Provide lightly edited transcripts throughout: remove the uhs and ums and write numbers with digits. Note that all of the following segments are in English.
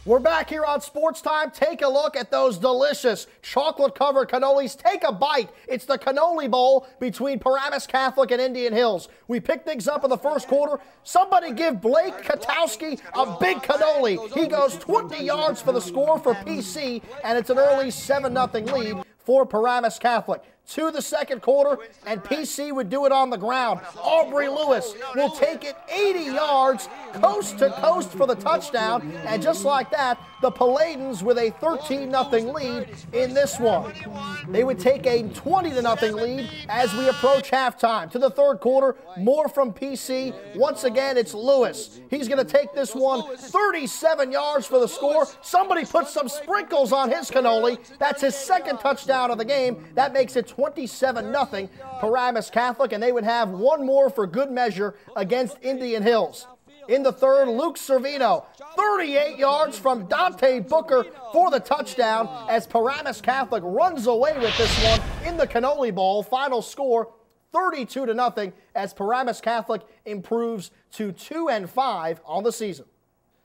We're back here on Sports Time. Take a look at those delicious chocolate-covered cannolis. Take a bite. It's the Cannoli Bowl between Paramus Catholic and Indian Hills. We picked things up in the first quarter. Somebody give Blake Katowski a big cannoli. He goes 20 yards for the score for PC, and it's an early 7-0 lead for Paramus Catholic. To the second quarter, and PC would do it on the ground. Aubrey Lewis will take it 80 yards, coast to coast for the touchdown, and just like that, the Paladins with a 13-0 lead in this one. They would take a 20-0 lead as we approach halftime. To the third quarter, more from PC. Once again, it's Lewis. He's going to take this one 37 yards for the score. Somebody put some sprinkles on his cannoli. That's his second touchdown of the game. That makes it 27-0 Paramus Catholic, and they would have one more for good measure against Indian Hills. In the third, Luke Servino, 38 yards from Dante Booker for the touchdown as Paramus Catholic runs away with this one in the Cannoli Bowl. Final score, 32-0 as Paramus Catholic improves to 2-5 on the season.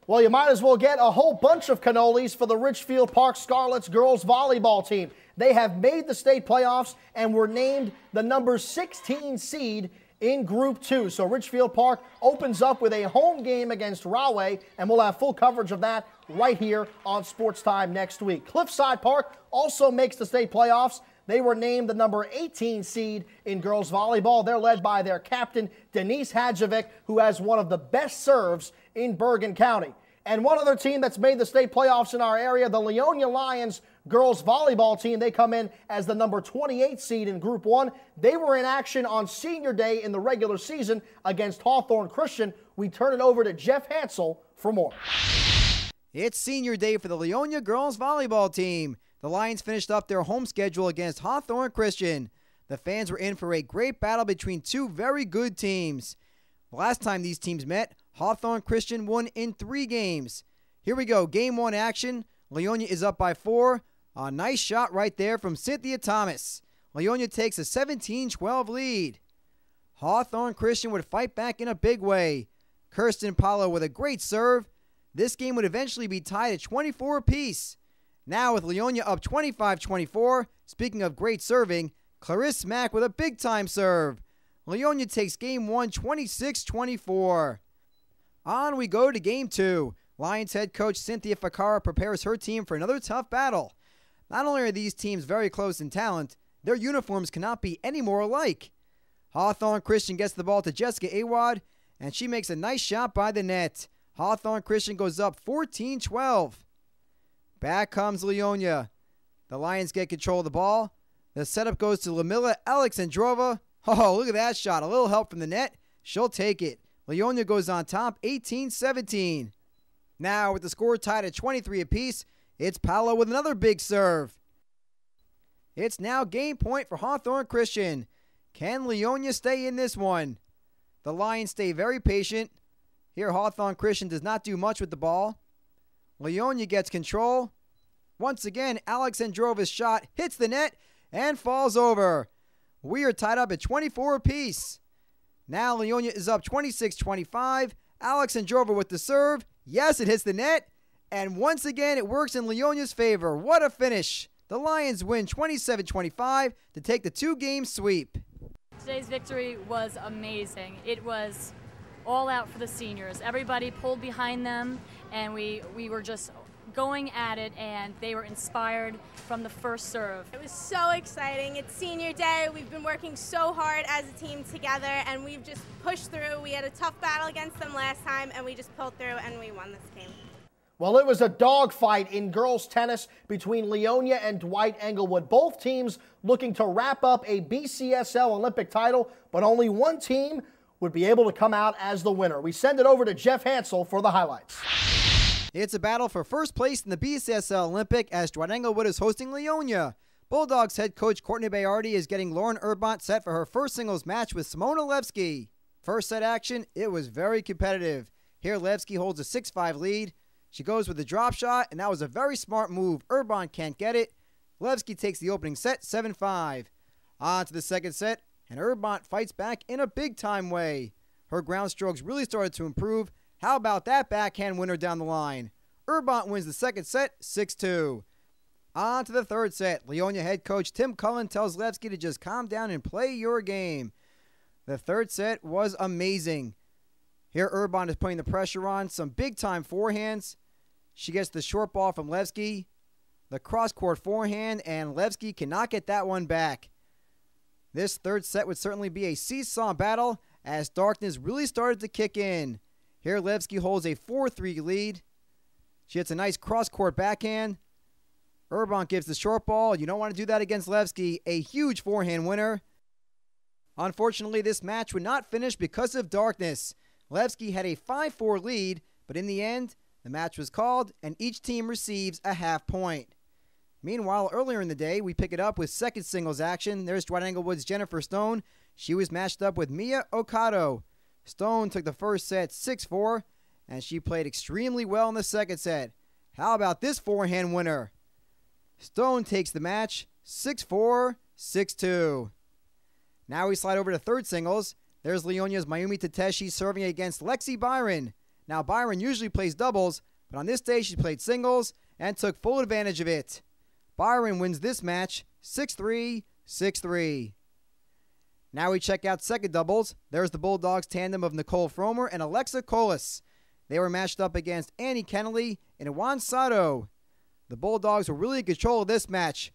Well, you might as well get a whole bunch of cannolis for the Richfield Park Scarlets girls volleyball team. They have made the state playoffs and were named the number 16 seed in Group 2. So Richfield Park opens up with a home game against Rahway, and we'll have full coverage of that right here on Sports Time next week. Cliffside Park also makes the state playoffs. They were named the number 18 seed in girls volleyball. They're led by their captain, Denise Hadjovic, who has one of the best serves in Bergen County. And one other team that's made the state playoffs in our area, the Leonia Lions girls volleyball team. They come in as the number 28 seed in Group 1. They were in action on senior day in the regular season against Hawthorne Christian. We turn it over to Jeff Hansel for more. It's senior day for the Leonia girls volleyball team. The Lions finished up their home schedule against Hawthorne Christian. The fans were in for a great battle between two very good teams. The last time these teams met, Hawthorne Christian won in 3 games. Here we go, game 1 action. Leonia is up by 4. A nice shot right there from Cynthia Thomas. Leonia takes a 17-12 lead. Hawthorne Christian would fight back in a big way. Kirsten Paulo with a great serve. This game would eventually be tied at 24 apiece. Now with Leonia up 25-24, speaking of great serving, Clarisse Mack with a big-time serve. Leonia takes game 1 26-24. On we go to game 2. Lions head coach Cynthia Ficarra prepares her team for another tough battle. Not only are these teams very close in talent, their uniforms cannot be any more alike. Hawthorne Christian gets the ball to Jessica Awad, and she makes a nice shot by the net. Hawthorne Christian goes up 14-12. Back comes Leonia. The Lions get control of the ball. The setup goes to Lamilla Alexandrova. Oh, look at that shot. A little help from the net. She'll take it. Leonia goes on top 18-17. Now with the score tied at 23 apiece, it's Paolo with another big serve. It's now game point for Hawthorne Christian. Can Leonia stay in this one? The Lions stay very patient. Here Hawthorne Christian does not do much with the ball. Leonia gets control. Once again, Alexandrova's shot hits the net and falls over. We are tied up at 24 apiece. Now Leonia is up 26-25. Alexandrova with the serve. Yes, it hits the net. And once again, it works in Leonia's favor. What a finish. The Lions win 27-25 to take the 2-game sweep. Today's victory was amazing. It was all out for the seniors. Everybody pulled behind them, and we were just going at it, and they were inspired from the first serve. It was so exciting. It's senior day. We've been working so hard as a team together, and we've just pushed through. We had a tough battle against them last time, and we just pulled through, and we won this game. Well, it was a dogfight in girls tennis between Leonia and Dwight-Englewood. Both teams looking to wrap up a BCSL Olympic title, but only one team would be able to come out as the winner. We send it over to Jeff Hansel for the highlights. It's a battle for first place in the BCSL Olympic as Dwight-Englewood is hosting Leonia. Bulldogs head coach Courtney Bayardi is getting Lauren Urbont set for her first singles match with Simona Levski. First set action, it was very competitive. Here Levski holds a 6-5 lead. She goes with the drop shot, and that was a very smart move. Urbont can't get it. Levski takes the opening set 7-5. On to the second set, and Urbont fights back in a big-time way. Her ground strokes really started to improve. How about that backhand winner down the line? Urbont wins the second set 6-2. On to the third set. Leonia head coach Tim Cullen tells Levski to just calm down and play your game. The third set was amazing. Here Urbont is putting the pressure on. Some big-time forehands. She gets the short ball from Levski. The cross-court forehand, and Levski cannot get that one back. This third set would certainly be a seesaw battle as darkness really started to kick in. Here Levski holds a 4-3 lead. She hits a nice cross-court backhand. Urbont gives the short ball. You don't want to do that against Levski. A huge forehand winner. Unfortunately, this match would not finish because of darkness. Levski had a 5-4 lead, but in the end, the match was called and each team receives a half point. Meanwhile, earlier in the day, we pick it up with second singles action. There's Dwight-Englewood's Jennifer Stone. She was matched up with Mia Okado. Stone took the first set 6-4, and she played extremely well in the second set. How about this forehand winner? Stone takes the match 6-4, 6-2. Now we slide over to third singles. There's Leonia's Mayumi Tateshi serving against Lexi Byron. Now Byron usually plays doubles, but on this day she played singles and took full advantage of it. Byron wins this match 6-3, 6-3. Now we check out second doubles. There's the Bulldogs tandem of Nicole Fromer and Alexa Colas. They were matched up against Annie Cannoli and Juan Sato. The Bulldogs were really in control of this match.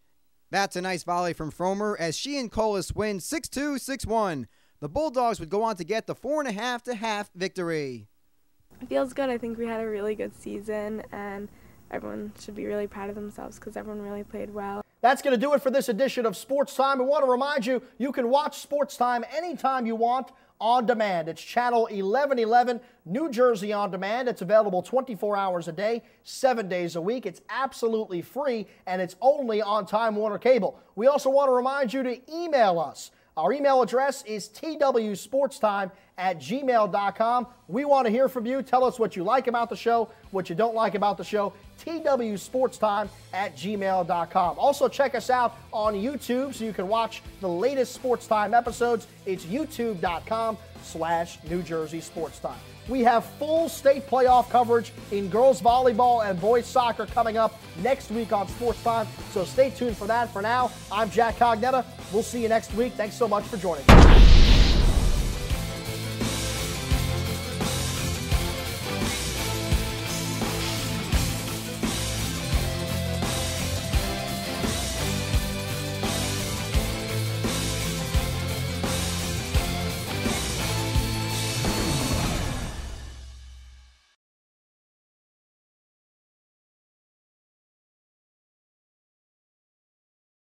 That's a nice volley from Fromer as she and Colas win 6-2, 6-1. The Bulldogs would go on to get the 4.5 to half victory. It feels good. I think we had a really good season, and everyone should be really proud of themselves because everyone really played well. That's going to do it for this edition of Sports Time. I want to remind you, you can watch Sports Time anytime you want on demand. It's channel 1111, New Jersey On Demand. It's available 24 hours a day, 7 days a week. It's absolutely free, and it's only on Time Warner Cable. We also want to remind you to email us. Our email address is twsportstime@gmail.com. We want to hear from you. Tell us what you like about the show, what you don't like about the show. twsportstime@gmail.com. Also, check us out on YouTube so you can watch the latest Sports Time episodes. It's youtube.com/New Jersey Sports Time. We have full state playoff coverage in girls volleyball and boys soccer coming up next week on Sports Time, so stay tuned for that. For now, I'm Jack Cognetta. We'll see you next week. Thanks so much for joining us.